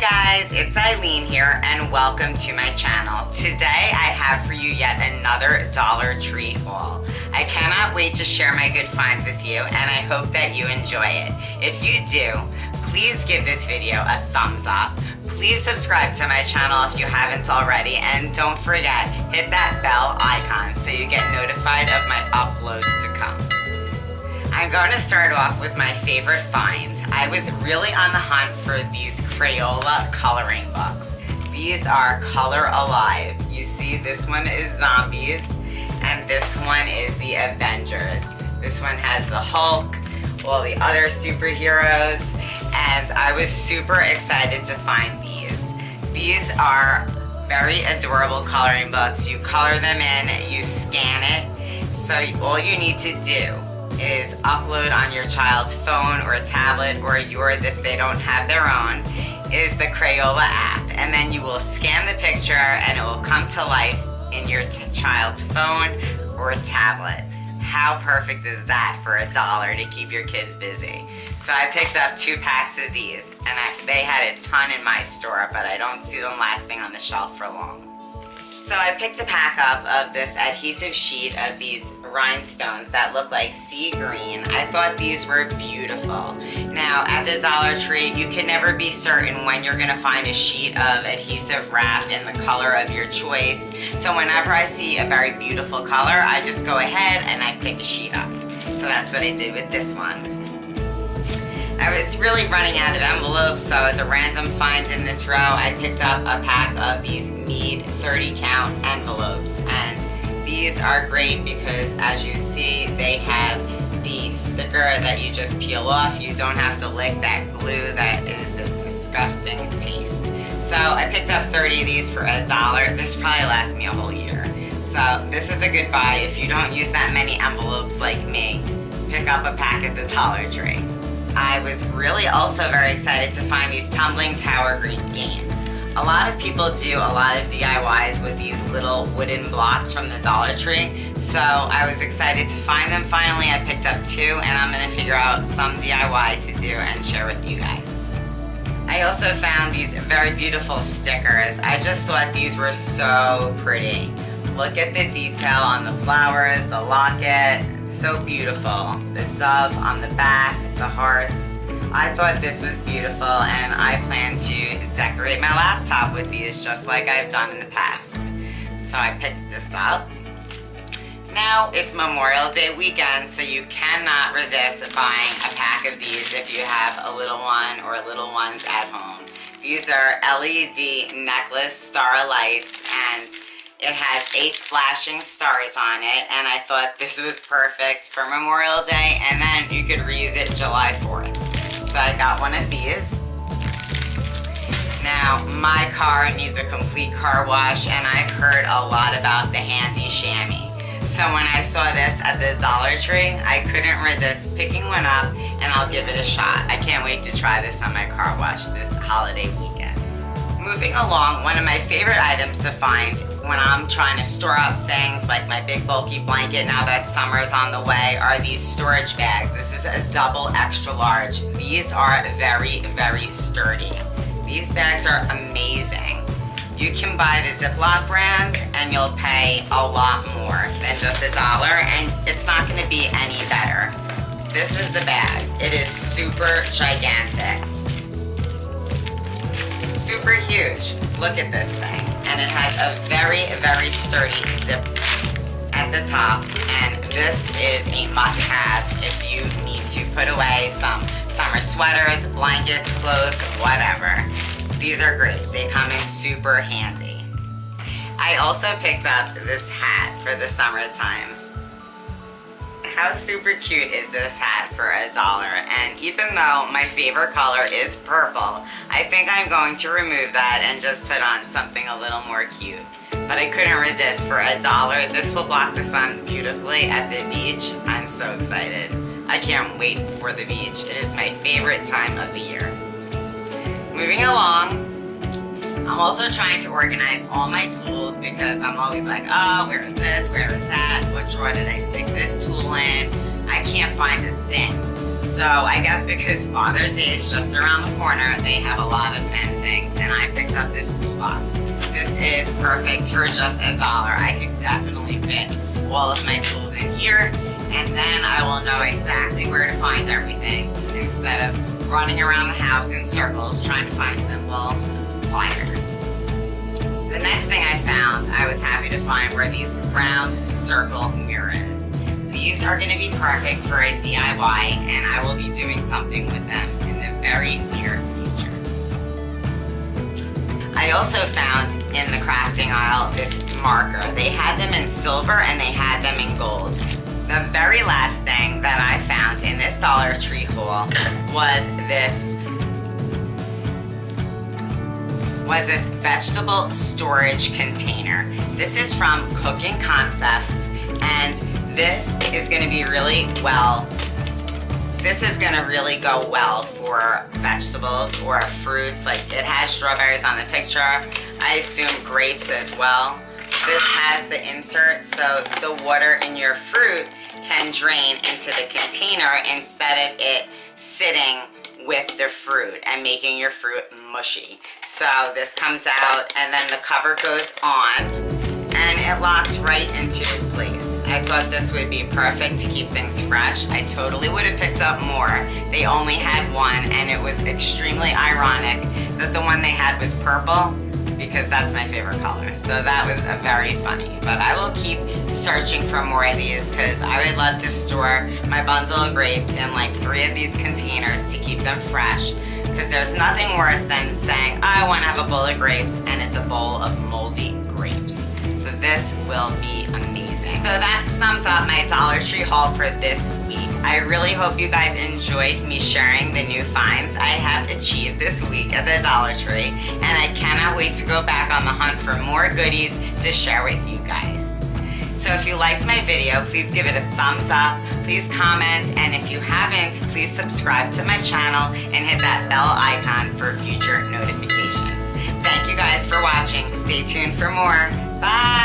guys, it's Ilene here and welcome to my channel. Today I have for you yet another Dollar Tree haul. I cannot wait to share my good finds with you and I hope that you enjoy it. If you do, please give this video a thumbs up. Please subscribe to my channel if you haven't already, and don't forget, hit that bell icon so you get notified of my uploads to come. I'm going to start off with my favorite find. I was really on the hunt for these Crayola coloring books. These are color alive. You see, this one is zombies and this one is the Avengers. This one has the Hulk, all the other superheroes, and I was super excited to find these. These are very adorable coloring books. You color them in, you scan it, so all you need to do is upload on your child's phone or tablet, or yours if they don't have their own, is the Crayola app, and then you will scan the picture and it will come to life in your child's phone or tablet. How perfect is that for $1 to keep your kids busy? So I picked up 2 packs of these, and they had a ton in my store, but I don't see them lasting on the shelf for long. So I picked a pack up of this adhesive sheet of these rhinestones that look like sea green. I thought these were beautiful. Now at the Dollar Tree, you can never be certain when you're gonna find a sheet of adhesive wrap in the color of your choice. So whenever I see a very beautiful color, I just go ahead and I pick a sheet up. So that's what I did with this one. I was really running out of envelopes, so as a random find in this row, I picked up a pack of these Mead 30 count envelopes, and these are great because as you see, they have the sticker that you just peel off. You don't have to lick that glue that is a disgusting taste. So I picked up 30 of these for $1. This probably lasts me a whole year. So this is a good buy if you don't use that many envelopes like me. Pick up a pack at the Dollar Tree. I was really also very excited to find these Tumbling Tower games. A lot of people do a lot of DIYs with these little wooden blocks from the Dollar Tree, so I was excited to find them. Finally, I picked up 2, and I'm going to figure out some DIY to do and share with you guys. I also found these very beautiful stickers. I just thought these were so pretty. Look at the detail on the flowers, the locket. So beautiful. The dove on the back, the hearts. I thought this was beautiful, and I plan to decorate my laptop with these just like I've done in the past. So I picked this up. Now it's Memorial Day weekend, so you cannot resist buying a pack of these if you have a little one or little ones at home. These are LED Necklace Starlights, and it has 8 flashing stars on it, and I thought this was perfect for Memorial Day, and then you could reuse it July 4th. So I got one of these. Now, my car needs a complete car wash, and I've heard a lot about the handy chamois. So when I saw this at the Dollar Tree, I couldn't resist picking one up, and I'll give it a shot. I can't wait to try this on my car wash this holiday weekend. Moving along, one of my favorite items to find when I'm trying to store up things like my big bulky blanket now that summer's on the way are these storage bags. This is a double extra large. These are very, very sturdy. These bags are amazing. You can buy the Ziploc brand and you'll pay a lot more than just $1, and it's not going to be any better. This is the bag. It is super gigantic. Super huge. Look at this thing. And it has a very, very sturdy zip at the top, and this is a must-have if you need to put away some summer sweaters, blankets, clothes, whatever. These are great. They come in super handy. I also picked up this hat for the summertime. How super cute is this hat for $1? And even though my favorite color is purple, I think I'm going to remove that and just put on something a little more cute. But I couldn't resist for $1. This will block the sun beautifully at the beach. I'm so excited. I can't wait for the beach. It is my favorite time of the year. Moving along, I'm also trying to organize all my tools because I'm always like, oh, where is this? Where is that? What drawer did I stick this tool in? I can't find a thing. So I guess because Father's Day is just around the corner, they have a lot of men things picked up this toolbox. This is perfect for just $1. I could definitely fit all of my tools in here, and then I will know exactly where to find everything instead of running around the house in circles trying to find simple wire. The next thing I found, I was happy to find, were these round circle mirrors. These are going to be perfect for a DIY, and I will be doing something with them in the very near future. I also found in the crafting aisle this marker. They had them in silver and they had them in gold. The very last thing that I found in this Dollar Tree haul was this vegetable storage container. This is from Cooking Concepts, and this is going to be really go well for vegetables or fruits. Like, it has strawberries on the picture. I assume grapes as well. This has the insert so the water in your fruit can drain into the container instead of it sitting with the fruit and making your fruit mushy. So this comes out and then the cover goes on and it locks right into place. I thought this would be perfect to keep things fresh. I totally would have picked up more. They only had one, and it was extremely ironic that the one they had was purple, because that's my favorite color. So that was very funny. But I will keep searching for more of these because I would love to store my bundle of grapes in like 3 of these containers to keep them fresh. Because there's nothing worse than saying, I want to have a bowl of grapes, and it's a bowl of moldy grapes. So this will be amazing. So that sums up my Dollar Tree haul for this week. I really hope you guys enjoyed me sharing the new finds I have achieved this week at the Dollar Tree, and I cannot wait to go back on the hunt for more goodies to share with you guys. So if you liked my video, please give it a thumbs up, please comment, and if you haven't, please subscribe to my channel and hit that bell icon for future notifications. Thank you guys for watching. Stay tuned for more. Bye!